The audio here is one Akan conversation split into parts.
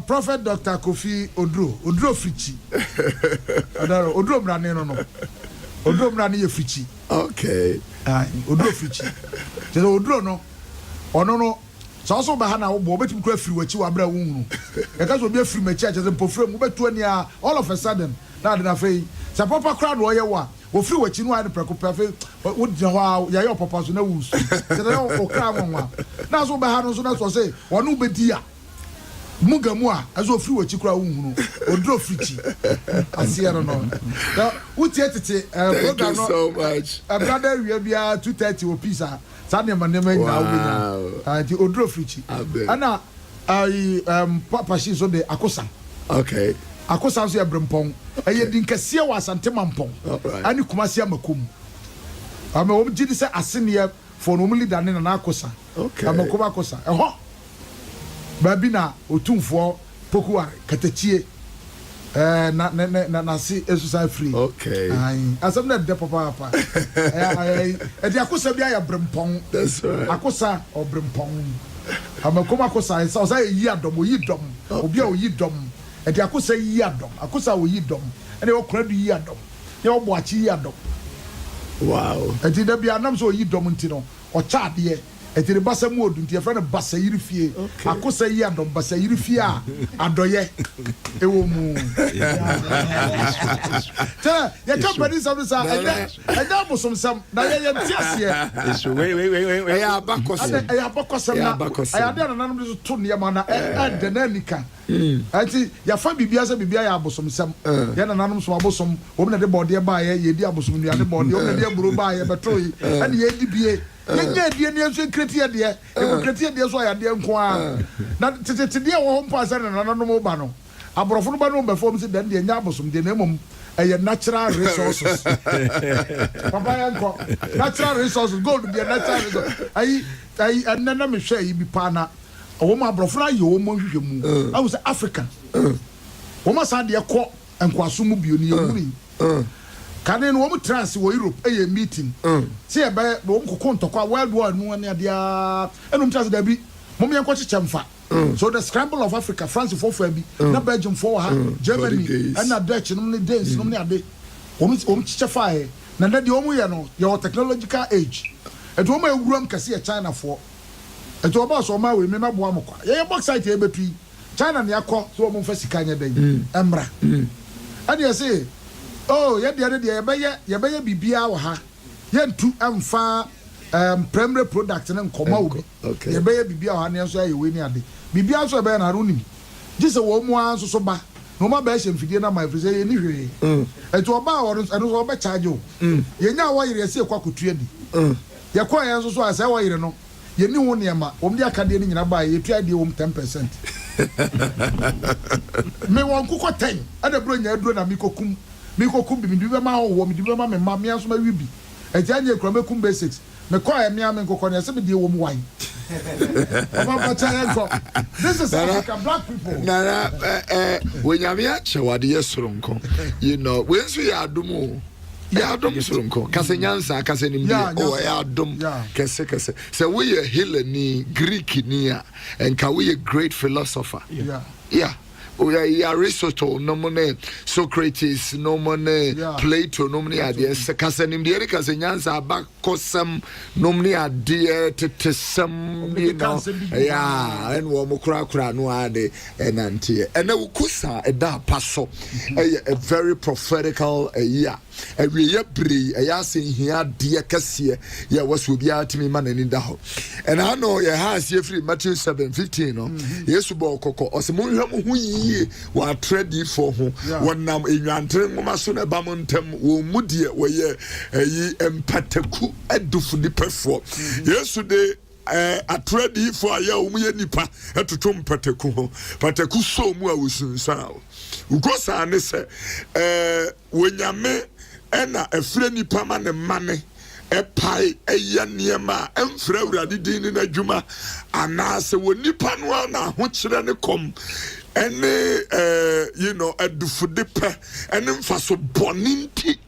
Prophet Dr. Kofi Oduro Frichi. Oduro Brane no. Oduro Brane ye Frichi. Okay. Oduro Frichi. So Oduro no. Ono no. So also ba ha na wo betim kura firi wachi wa bra wunu. E ka so be firi machi a chese mpofre mu betu ani a all of a sudden na de na fei. Sa papa crowd wo ye wa. Wo firi wachi no ade preko perfect. Wo dia ho ya ye papa so na wusu. Se na o kra nwa. Na so ba ha no so na so say wonu be dia. Mugamu a aso free wachi kura wunu Oduro Frichi asiero no now uti etete program no so much brother we bia 2:30 o pizza sane manema ina obinya the Oduro Frichi ana papa shi so de akosa okay akosa so ebrempon eye din kase wa asante mampon ani kumase amakom ama wo gidi se asene for no leader ne na akosa okay amakom akosa eho babina otumfo pokuwa katachie na si esusa free okay asem na de papa e akosa bia ya brempon that's right akosa o brempon amakoma akosa e say yi adom obi a oyi dom e de akosa yi adom akosa oyi dom ene o kora du yi adom ye o boachi yi adom wow e de bia anam so oyi dom ntino o cha de etiri basa mu odun tie friend basa yirifie akosa yi adom basa yirifie a adoye ewo mu ta ya company some sa eda bosom sam na ye tiasie so wait ya bakosem ya de nanam so to ne ma na de na nika ati ya fa bibia se bibia ya bosom sam ya nanam so abosom wo na de bode ba ye di abosom nua de bode wo na de aburo ba ye betroyi ane ye di bie yenye die ne so kreti de e kreti de so ya de nko a na tete de wo ho mpa sa na nanom ba no aborofo no ba no befom se den de nya abosom de na mom eye natural resources papa yanko natural resources gold de natural resources ai anana me hwe yi bi pa na wo ma aborofo na ye wo mo hwehwe mu I was African wo ma sa de ko enkwaso mu bio ni yemuri kane no wo trans wo Europe eye meeting se e ba wo kokon tokwa world war no ne dia enum trans da bi mom yanko chechemfa so the scramble of Africa France for bi na Belgium for ha Germany and na Dutch no ne days no ne ade wo chechefa e na de wo ye no your technological age e do ma ewuram kase e China for e to ba so ma we me meboa mokwa ye bauxite e betui China ne akọ so wo mfa sika nya den emra ade ye say oh ye de ye be bibia wo ha ye ntu amfa primary product na nkoma obi ye be bibia wo ha ne so aye we ni ade bibia so be na ro nim gise wo mu an so ba no ma ba hye mfidie na my friend ye ni hwe eto oba wo no so be charge o ye nya wo yire se kwa kutu adi ye kwa ye so asa wo yire no ye ni ho ne ma wo mde akade ni nyina ba ye tu ade wo 10% me won kuko 10 ada bro nya aduro na mikokum bi mi dibe ma ho mi dibe ma me ma me aso ma wi bi e ti anye kro me kum basics me kwa e me am nkoko ne se me die wo mu wan Oba enko this is African black people na when you me ache wade yesoronko you know when so ya adum ya adum soronko kase nyansa kase nimbi o ya adum kese say we a Hellenic Greek ni a enka we a great philosopher yeah Aristotle no money Socrates no money Plato no money adie kasanim de kase nyansa abakosam no money adie tetesam you know and wo mokura no ade enantie ena ukusa eda paso a very prophetical year ewie bree ayasin hia de kase ye was obi atimi manani da ho and I know ye has ye free Matthew 7:15 no Yesu bo kokko osemonhwa mo hu yi wa trade for ho wonam enwantre ngoma so na ba montem wo mudie wo ye yi empataku adufu ni pefo Yesu de atrade for aya wo mu ye nipa etoto mpataku ho pataku so mu a wosunsa ugosa ne se wonyame ena efre nipa ma ne mane epai eya niema emfra urade din na dwuma anase wo nipa no na ho kire ne kom ene you know adufude pe ene mfaso boninti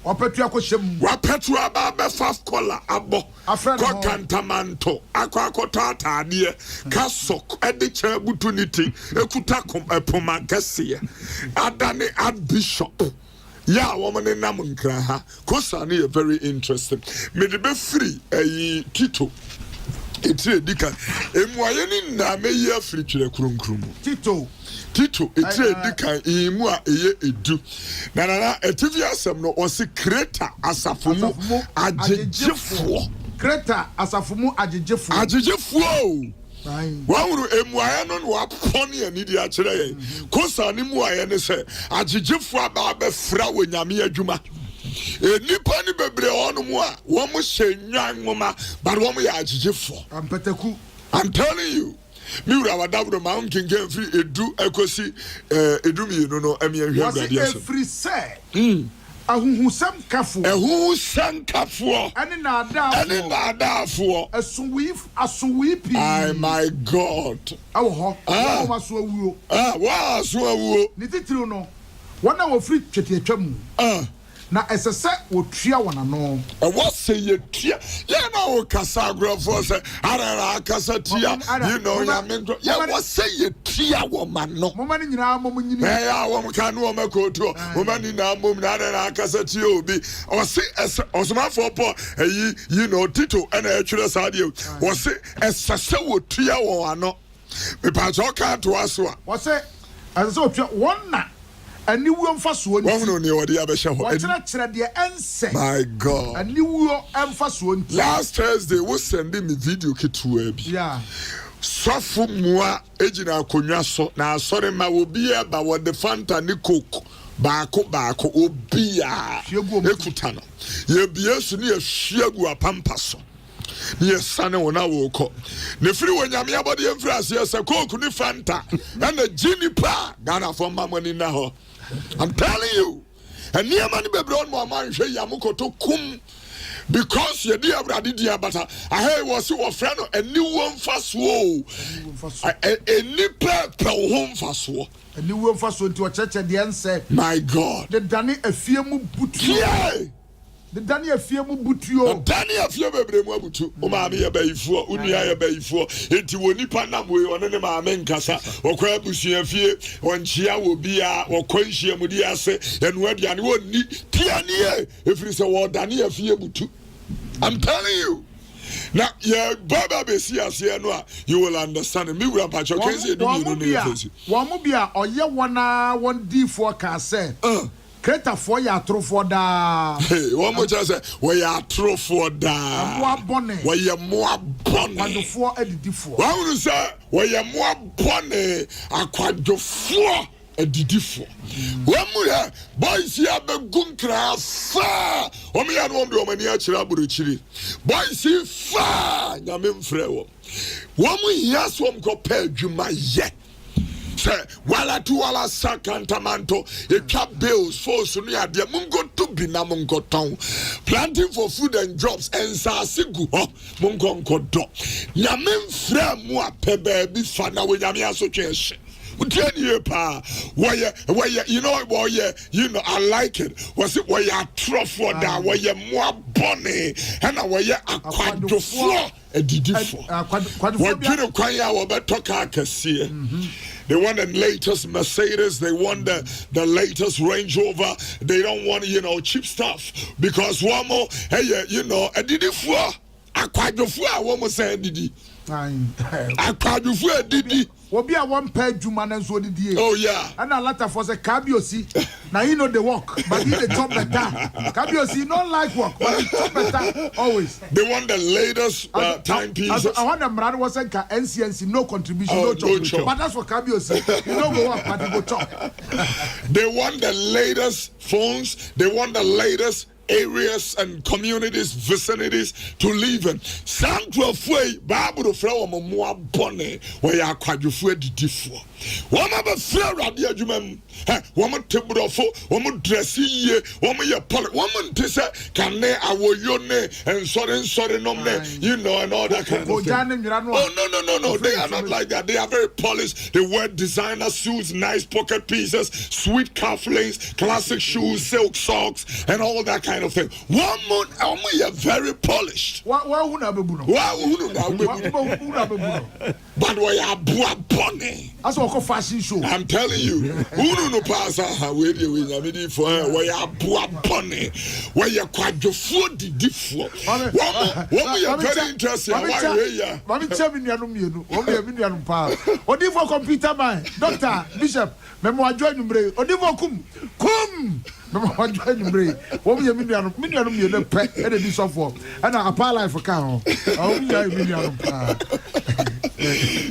Opetua ko shem. Wapetua ba be faf kola abo. Ko kantamanto. Akwa atade. Kasok edi che butuniti. Ekuta poma kese. Adane ad bishop. Yeah, woman in Namunkra ha. Kosani very interesting. Me de be free Tito. Etre dika. Emwayeni na me ye free kire krunkrum. Tito etre dika imu a eye edu. Na etivi asem no osi creator asafumu agegefo. Creator asafumu agegefo. Agegefo. Wawuru emuaya no waponi ani di akire yen. Kosa ni muaya ne se agegefo aba be fra wonyame adwuma. Nipa ni bebre onu mu a wo mo hyenwan ngoma but wo mo ya agegefo. Ampeteku. I'm telling you. Miura wadabro ma unkinge free edu ekosi edumi no emi ahwe abrade aso. Free say. Ahuhusam kafo. Ahuhusam kafo. Ani na adafo. Asuwi pi. Ay my God. Awo ho. Wa so awuo. Wa so awuo. Ni titiri no. Wona wo free twetiatwam. Na esese wotua wona no what say you tia ya na o kasa agrofo say ara kasa tia you know ya mendo ya what say you tia wo man no mo mani nyina mo nyini ya wo ka no mo koto mo mani na mo na ara kasa tia obi o say osoma for po you know Tito and e twere saade o say esese wotua wo ano me pa jo ka to aso o say esese wotua wona aniwuo mfaso ni wono ne wode abehye ho wakyerɛ de ense my God aniwuo mfaso nti last Thursday we send me video kitua bi yeah sofo mua ejina akonwa so na asore ma obi e ba wode Fanta ni Coke baako obi a ekuta no ye biesu ne yehwiagu apampa so ne sane wona wo kɔ ne firi wonyame abode yemfiri ase se Coke ni Fanta na gini pa Ghana for mamani na ho I'm telling you and near money bebre on mo man hwe yamukoto kum because you dey abrade dia bata I was your friend and new one fast wo a nipa pe wo mfaso a new one fast nti o cheche de ense my God the dani afie mu butu the dani afie mu butuo dani afie bebre mu abutu o ma me ye bayifuo unua ye bayifuo enti woni pa nam we one ne ma me nkasa okwa abusua fie onchia wo bia okwanhia mu di ase enu aduane wonni tiane efiri se wo dani afie butu I'm telling you now yeah baba be see ase no you will understand me we pa cho kense edu ni no na face wo mo bia oye wona won di for ka say Creator for ya trofo da. Hey, one more chance. We ya trofo da. Moa bone. We ya moa bone. Akwadofo edidifo. Wa wonu say we ya moa bone akwadofo edidifo. Wa mu ya boys ya begun kra fa. O me ya no be o mani a kira buruchiri. Boys fa nyame mfrɛ wo. Wa mu ya so mko pa adwuma ye. Wala tu wala sakantamanto etwa bills for so no ade mungo to bi na mungo ton planting for food and jobs and sasigu ho mungo nkodo nyame mfra mu apeba bi fa na we nyame asotwe utiani pa why you know I like it was it why ya trofo da why ya mo bone and why ya akwadofo edidifo wadwene kwan ya wo betoka akese. They want the latest Mercedes. They want the latest Range Rover. They don't want, cheap stuff. Because one more, hey, a didi fua. Akwadofua, one more say didi. Akwadofua didi. Be a one pair Juman and so did. Oh, yeah. And a lot of us a cabiosi. Now you know the work, but he the top better. Cabiosi don't like work, but he top better always. They want the latest timepieces. I want them rather was like NCNC, no contribution, no job. But that's what cabiosi. You don't go work, but you go chop. They want the latest phones. They want the latest areas and communities, vicinities to live in. Santo Fue, Bible Flower Moa Bonnet, where you are quite you for the differ. One of a fair radia jumem, woman table of woman dressy, woman your polit, woman tissa, can ne our yone and sorry no you know, and all that kind of thing. Oh, no, they are not like that. They are very polished. They wear designer suits, nice pocket pieces, sweet cufflinks, classic shoes, silk socks, and all that kind of thing. Woman, you are very polished. But we are bonny. That's what call fashion show. I'm telling you, who no pass where you for where you are bonny, where you quite your food different. What we are very interested. Mami chemi ni anum yenu. Omi yemi ni anum pa. Odi for computer man. Doctor Bishop. Memo adjo numbre. Odi for kum. Memo adjo numbre. Omi yemi ni anum yenu pe. E de bi so for. E na apa life ka ho. Omi yemi ni anum pa.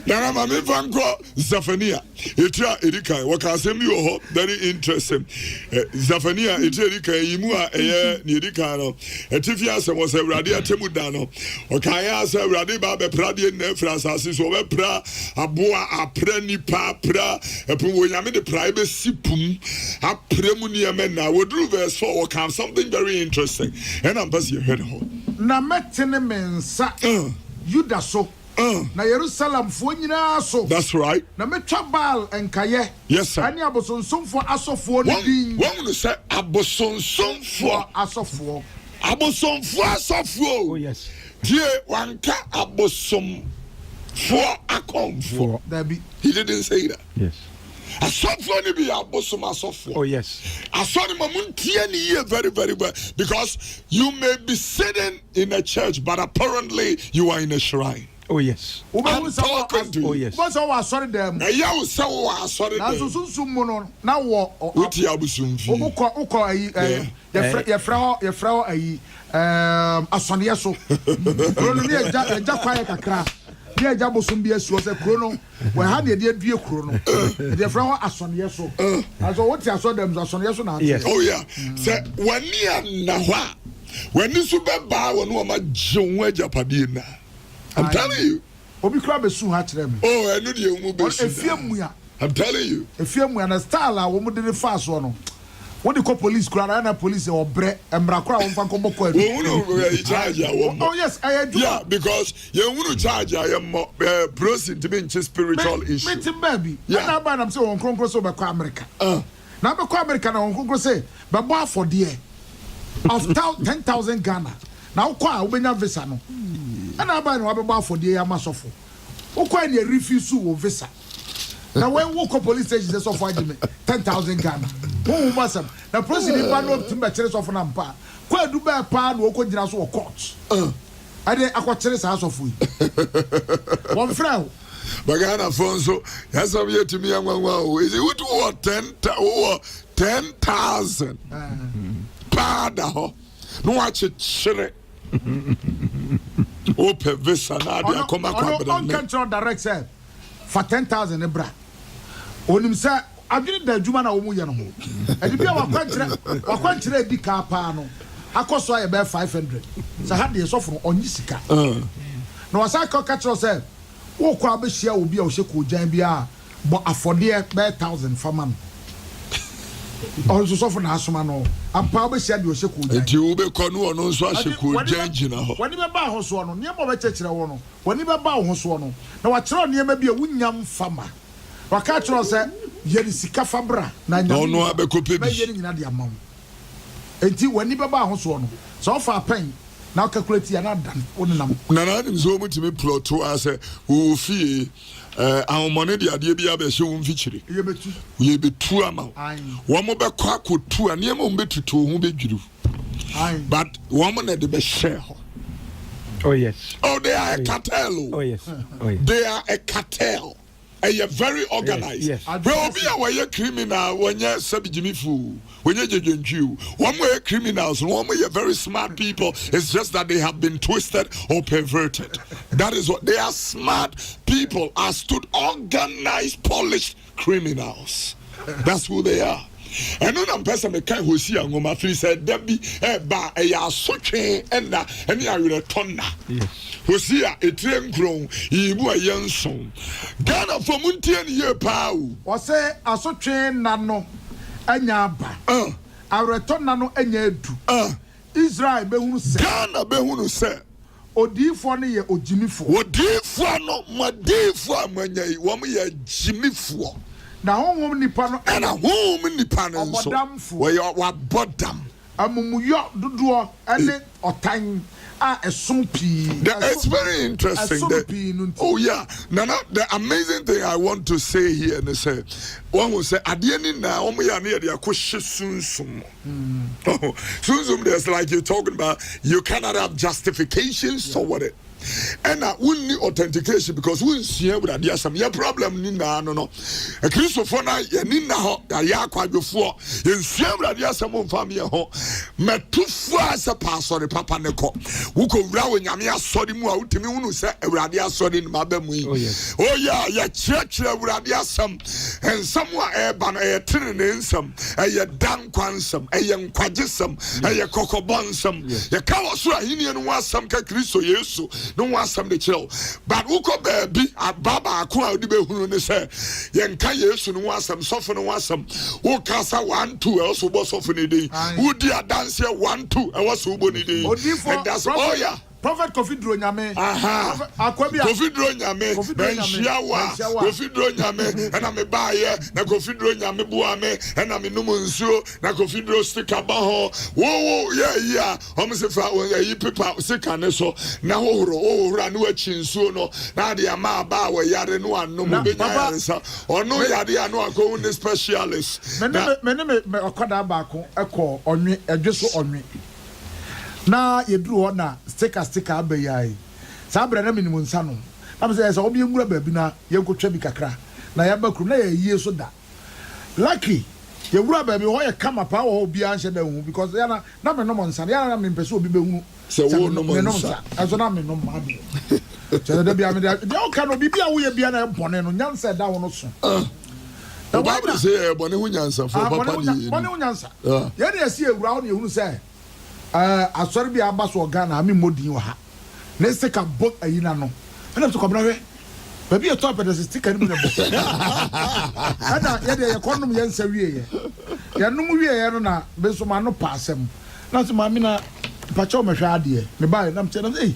Nana mami fanko Zafania. Etia edika. Wakasemi yo very interesting. Zafania etia edika yimua eye ni edika no. Etifia se was Ewrade atemu da no. Okaya se Ewrade ba be prade na frasase so be pra aboa apra nipa pra epum wonyame de pra be sipum apremu ni eme na wodru verse 4 wakam something very interesting. And I'm busy head ho. Na metene mensa. Yuda so. Na Jerusalem fo nyina so. That's right. Na metwa bal enkaye. Yes sir. Ani abosonsomfo asofo ne din. Won say abosonsomfo asofo. Abosomfo asofo. Oh yes. Die wanka abosom for akomfo. Dabi. He didn't say that. Yes. Asofo ni bi abosom asofo. Oh yes. Asofo mamuntie ni ye very very well because you may be sitting in a church but apparently you are in a shrine. Oh yes. I'm talking to you. Oh yes. But so was sorry them. Ya wo se wo asori Na dem. so sunsun mu no na wo. Oti abusumfi. Ukọ ayi ye fra ayi asonye so. Kuro no ye ja kwaye kakra. Ye ja bosum bi asu se kuro no. We ha de due kuro no. Ye fra ho asonye so. Aso what ya so dem asonye so na. Yes. Oh yeah. Say wani na hwa. Wani su be ba wonu ma jewu ajapade na. I'm telling you. Obi kura be su ha kire me. Oh, enu de emu be su. Efiemu I'm telling you. Efiemu na style a wo mu de ne fa so no. What the police kura na police or bre emra kura won fa kombo ko edu. Oh yes, I do. Yeah, because you wonu charge I am proceed to be in spiritual issue. Me baby. Na ba na say won kronkro so be ko America. Na be ko America na won kronkro say be bo for there of 10,000 Ghana. Na wo kwa wo benya visa no. Na ba na wo be bo for there ya masofo. Wo kwa na refuse wo visa. Now when we call police station they suffer 10,000 Ghana. Who must have now proceeding ban up to my church of Nampa. Quite do bear pan or could so court. I did aquateris house of we. One friend. Bagana Fonso, yes, I'm here to me. Is it what 10,000? Pada, no watch it, shire. Open visa, Nadia, come on, control direct say for 10,000 ebra. Onim say adwene da adwuma na wo mu ye no ho. Edi bia wakwankyere di ka pa no. Akoso aye be 500. Say ha de so fo onyi sika. Na wasa ka catch say wo kwa be hia obi a wo hye ko jan bia bo afode be 1,000 faman. So fo na asoma no. Ampa be hia de wo hye ko jan. Enti wo be konu ono nso ahye ko jan gina ho. Wani be ba ho so no. Niam be kyekere wo no. Wani be ba ho so no. Na wa kyerɛ niam bia wunyam fama. Waka kyerɛ sɛ yɛde sika fabra na nya no abɛkɔpɛ bi yɛde nyina de amam enti wani bɛba ho so no sɛ ɔfa pen na calculate ya na dan onam na na nim so mutimi plot to asɛ wo fie ahomone de ade bia bɛ hye wo mfikyire yɛbetu ama wo mo bɛkɔ akotu ane ma wo betutu ho bedwuru but wo mo na de bɛhyɛ ho. Oh yes. Oh, they are a cartel. Oh yes. Oh yes. They are a cartel. And you're very organized. Yes. Well, be a criminal when you're Sabijimifu, when you're Jew. One way criminals, one way you're very smart people. It's just that they have been twisted or perverted. That is what they are. Smart people are stood organized, polished criminals. That's who they are. ɛno na mpɛ sɛ meka Hosea nwoma firi sɛ da bi ɛba ɛyɛ asotwe ɛna ɛne awerɛtɔ na Hosea etire nkron yibu ayɛ nson Ghana fo mu ntie ne yɛ paa o ɔsɛ asotwe na no anya aba awerɛtɔ na no anya edu Israel behunu sɛ Ghana behunu sɛ odiifoɔ no yɛ ogyimifoɔ odiifoɔ no madiifoɔ amanya yi wɔn yɛ gyimifoɔ na honhom nipa no ɛna honhom nipa no nso wɔyɛ wabɔdam amumuyɔ dodoɔ ɛne ɔtan esom pii it's very interesting that, oh yeah nana the amazing thing I want to say here and say one will say adeɛ ni na wɔn yɛ ne yɛ de akɔhyɛ sunsum sunsum there's like you're talking about you cannot have justifications for it and we need authentication because we see with adeɛ asɛm yɛ problem ni na no a Christopher na yɛ ni na hɔ yɛ akwadwofoɔ yɛ see with adeɛ asɛm mfam yɛ hɔ mɛtufoɔ asɛ paasɔre papa ne kɔ wukɔ wura wɔ nyame asɔre mu a wotumi hunu sɛ awurade asɔre no maba mu yi oh yeah yɛ kyerɛkyerɛ awurade asɛm nsɛm a ɛba no ɛyɛ tenene nsɛm ɛyɛ dankwa nsɛm ɛyɛ nkwagyesɛm ɛyɛ kɔkɔbɔ nsɛm yɛka wɔ so ahenni no ho asɛm ka Kristo Yesu no one some the chill, but Uko baby at Baba Akua Dibehunu say, Yanka Yesu no one some soften one some Ukasa 1 2 also was often a day. Who dear dance here 1 2 I was Uboni day. And that's oh yeah. Prophet Kofi Dronyame. Kofi Dronyame. Benchiawa. Kofi Dronyame. And I'm a buyer. Na Kofi Dronyame buame. And I'm a numunsu. Na Kofi Dro stick abaho. Whoa, yeah. Almost when you people sick and so. Na ho ranu a chinsu no. Na the ama ba we yare no and no mubenya. Or no yare no go in the specialist. Me okoda bako eko onwe edweso onwe. Na yedru na sticker abayai sabra na minimum nsa no am say so obi ngura baabi na yenkotwa bi kakra na yabakru na yeyie so da lucky yewura baabi ho ye kama pa wo obi anhye da hu because yana na me no nsa yana na me mpese obi behunu se wo no nsa aso na me no ma de so da bia me de o ka no bibia wo ye bia na bone no nyansa da wo no so the Bible say bone hu nyansa for papa ni bone hu nyansa ye de asi ewura ho ne ehunu say asori bi aba so Ghana ami modin wa ha na sticker book ayina no na so kobra we ba bi e top the sticker ni bo ada ye de ye konum ye nsa wie ye num wie ye no na be so ma no pa asem na so ma mi na pa cha o me hwa ade me ba na mche na eh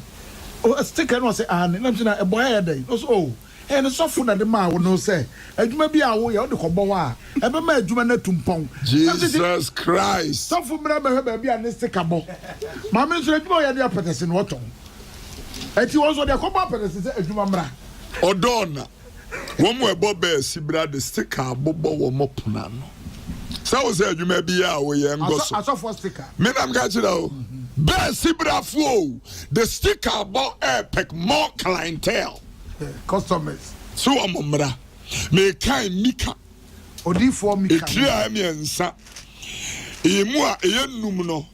o sticker no say ah na mche na e boy ye dey no so oh and so for na de ma wo no say adwuma bi a wo ye o de kobọ wa e be ma adwuma na tumpon Jesus Christ so for me ba bi a ne sticker bo ma me so adwuma ye de apetese no oton eti wo so de kobọ apetese se adwuma mra odona wo mo ebo be si bra de sticker bobo wo mo puna no sa wo se adwuma bi a wo ye ngoso aso for sticker me na m ga chira o be si bra fo the sticker bo epic more clientele customers so amomra me kai mika odifo mika etria emiensa emu a eyenum no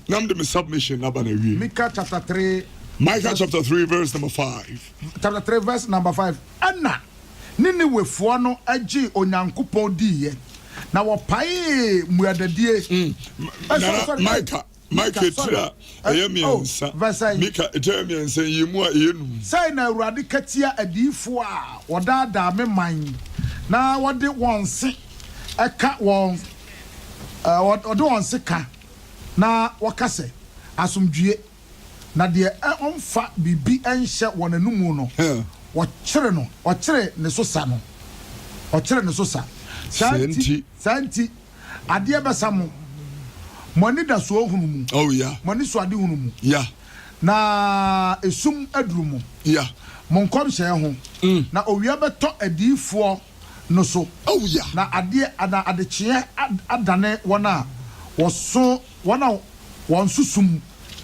nam de submission na ba na wi Micah chapter 3 Micah chapter 3 verse number 5 chapter 3 verse number 5 ana nini wefo no agi onyankopon diye na wo pae muadadie Micah etira eyemiensa Micah etira emiensa yemu a eyenum sai na awurade katia adifo a wodada me man na wode wonse eka won wode wonse ka na wakase asomdwie na de onfa bibi enhye wonanumu no wɔkyere no ɔkyere ne so sa no ɔkyere ne so sa santi adeɛ bɛsa mo moni da so hunu mu oh yeah moni so ade hunu mu yeah na esum aduru mu yeah mon kom hye ho na owia beto adiifo no so oh yeah na adekye adane wona woso wona wonsusum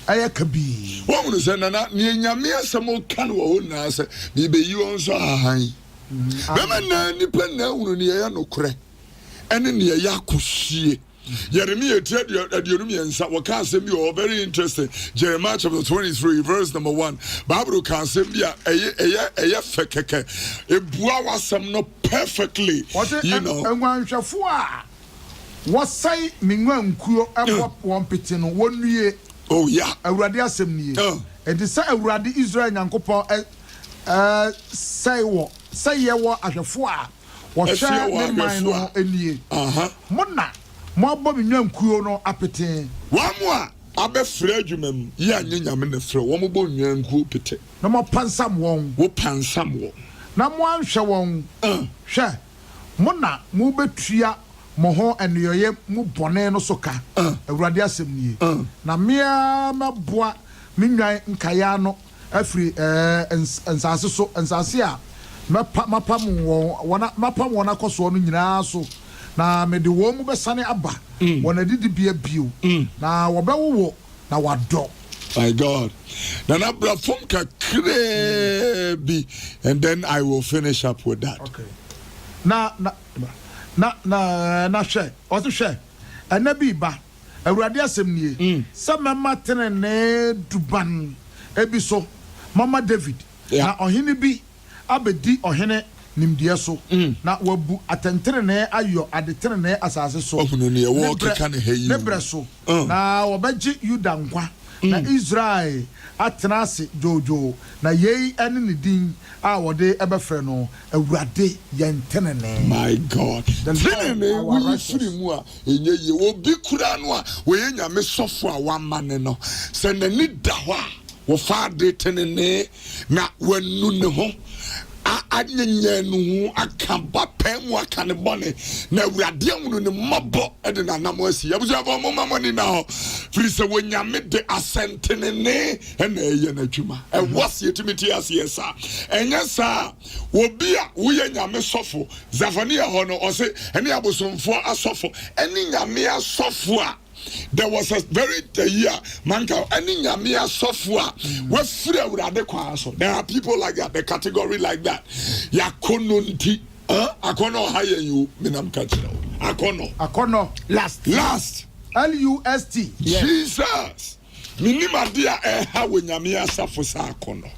aya kabi won no se na ne nyame asem kan wo na se bi be yi won so ahan be man na nipa na hunu ne ya nokure ene ne ya akohie Jeremiah Aduonum waka asem bi very interesting Jeremiah chapter 23 verse number 1 Bible can asem bi eye fekeke ebua wasem no perfectly you know enwanhwefo a wasai minwa nkuo ebo won pete no wonue oh yeah awurade asem nie enti sa awurade Israel nyankopon say ye wo ahwefo a wo hwe ne man no enie mona mo abo minwa nkuo no apete wa mo a abefra adwumam ye anye nyame ne frɛ wo mo bo nwa nkuo pete na mo pansam won wo pansam wo na mo anhwe won hwe mona mo betua mo ho enoye mu bone no so ka awurade asem nie na mea maboa minwan nkaya no afiri ensase so ensase a mapam wona koso no nyina so na mede wo mu besane aba wona didi bia bio na wobewo na wado my God na na bra fom kakre bi and then I will finish up with that. Okay. Na hwe ozo hwe anabi ba awurade asem nie se mama tenene duban ebi so mama David na ohene bi abedi ohene nimdie so na wabu atentenene ayo adetenene asase so ohunu ne wo keka ne hayi nebre so na wobeji Yuda nkwa na Israel atenase jojo na yei ene ne din a wode ebefre no awurade yentenene. My God tenene we free mu a enye ye obi kura no a we nyame sofo a wamane no se nani da ho a wo fa de tenene na wanu ne ho anyanya nu akamba pemu akane bone na awurade amunu ne mabo ede na namo asi abuja ba mo mamoni na ho firi se wonyame de asentenene ena eye na adwuma e wase etimiti asiesa enya sa obi a wo ye nyame sofo Zafania ho no o se ene abosomfo asofo ene nyame asofo a there was a very year manka any nyamia software we free awurade kwa so there are people like that the category like that yakononti akono higher you minam kachiro akono last LUST yes. Jesus minima dia ha we nyamia safo sa akono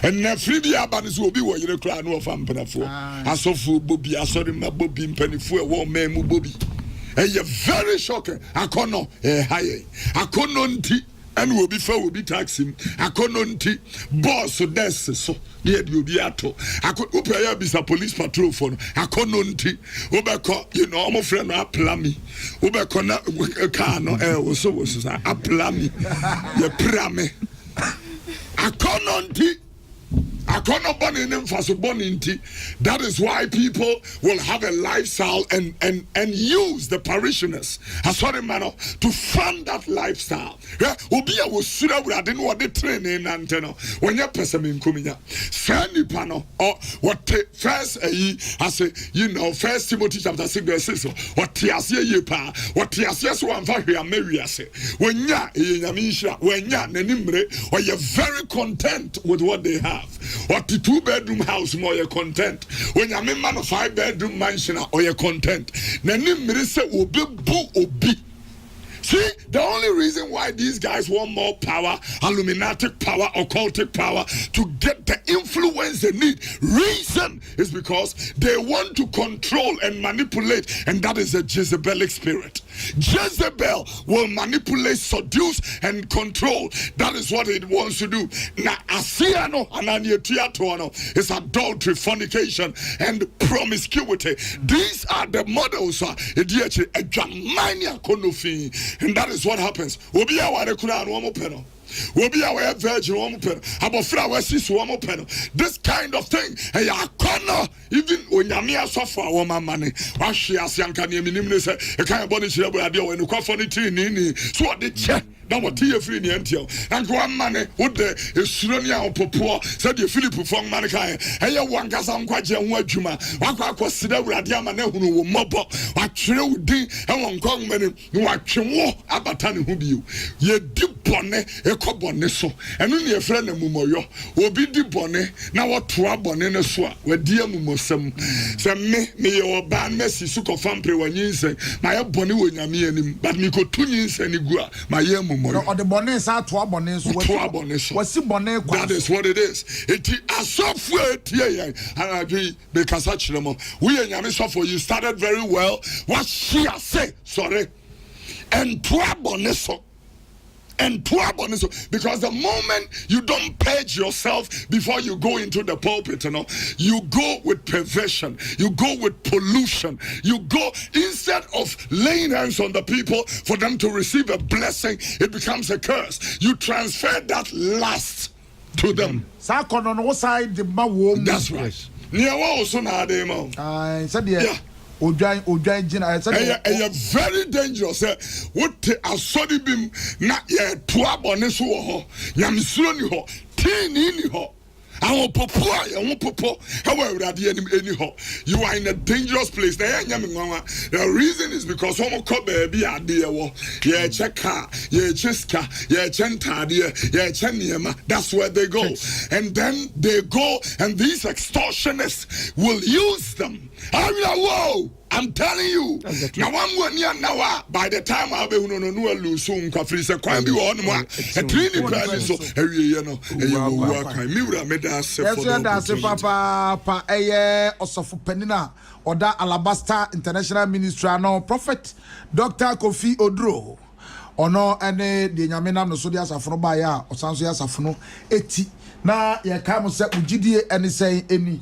and na free bia ba so obi wo yire kra no of ampanafo asofo bobi asori ma bobi mpanifo e wo memu bobi very shocking. Akono high. Akono nti and will be for will be taxing. Akono nti boss so des so near you be ato. I could upaya be a police patrol for akono nti ubeko you know my friend aplami ubeko na car no so was aplami ye prame akono nti akono boni nemfaso boni nti. That is why people will have a lifestyle and use the parishioners as sorry man to fund that lifestyle. Obi a wo sura wurade no de training anteno wonya pesame nkominya sani pano or what first as you know First Timothy chapter 6 verse 6 what tiasie ye pa what tiasie so amfa hwe amawiase wonya enyamisha wonya nanimre or you very content with what they have. What the 2-bedroom house more you content. When you mean man of 5-bedroom mansion or you content. Nani mirise obi bu obi. See, the only reason why these guys want more power, Illuminatic power, occultic power, to get the influence they need, reason is because they want to control and manipulate, and that is a Jezebelic spirit. Jezebel will manipulate, seduce, and control. That is what it wants to do. Now, asiano ananietiatono is adultery, fornication, and promiscuity. These are the models. And that is what happens. Obi aware kura no mo peno. Obi aware virgin wo mo peno. Abofra wasis wo mo peno. This kind of thing. Hey akono even onyame asofo a wo mama ne. Wahwe asianka ne minim ne se e kan boni chire bo ade o enu kwafo ne tiri ni so ode che na what ye free ni antio and one man would the Suronia or Popo said the Philip from Manikai. Hey, one Gazam Quaja and Wajuma, Waka Sida Radiama Nehu, Mobo, what True D, and one Kongman, what Chimo, Abatani Hubu. Ye deep bonnet, a cobonesso, and only a friend of Mumoyo, will be deep bonnet, now what trouble in a swat, where dear Mumosum, some me or ban Messi Suko Fampre when you say, my bonny when I'm but me go 2 years and igua, my yam. amumori. Or the bonnet sa to abonne so. What's bonnet? That is what it is. It is a software here. And I agree because we are Yami you started very well. What she has said, sorry. And to abonne so. And because the moment you don't purge yourself before you go into the pulpit, you go with perversion, you go with pollution, you go instead of laying hands on the people for them to receive a blessing, it becomes a curse. You transfer that lust to them. That's right. Yeah. Very dangerous. What asori bim na ye toa bone so ho nyamsuro ni ho tini ni ho awon popo awon popo how urade any ho. You are in a dangerous place. The reason is because homo ko baby ade wo ye cheka ye chiska ye chentade ye cheniema. That's where they go. And then they go and these extortionists will use them. Whoa, I'm telling you. Now I'm one year now. By the time I'll be no lose soon. Coffee say quite be on one. A cleaning plan so that's Papa Osofu Penina or that Alabaster International Ministry no Prophet Dr. Kofi Oduro or no any the Yamina no so dia safono ba ya osanso ya safono eti na ye ka mo se ugidie any say any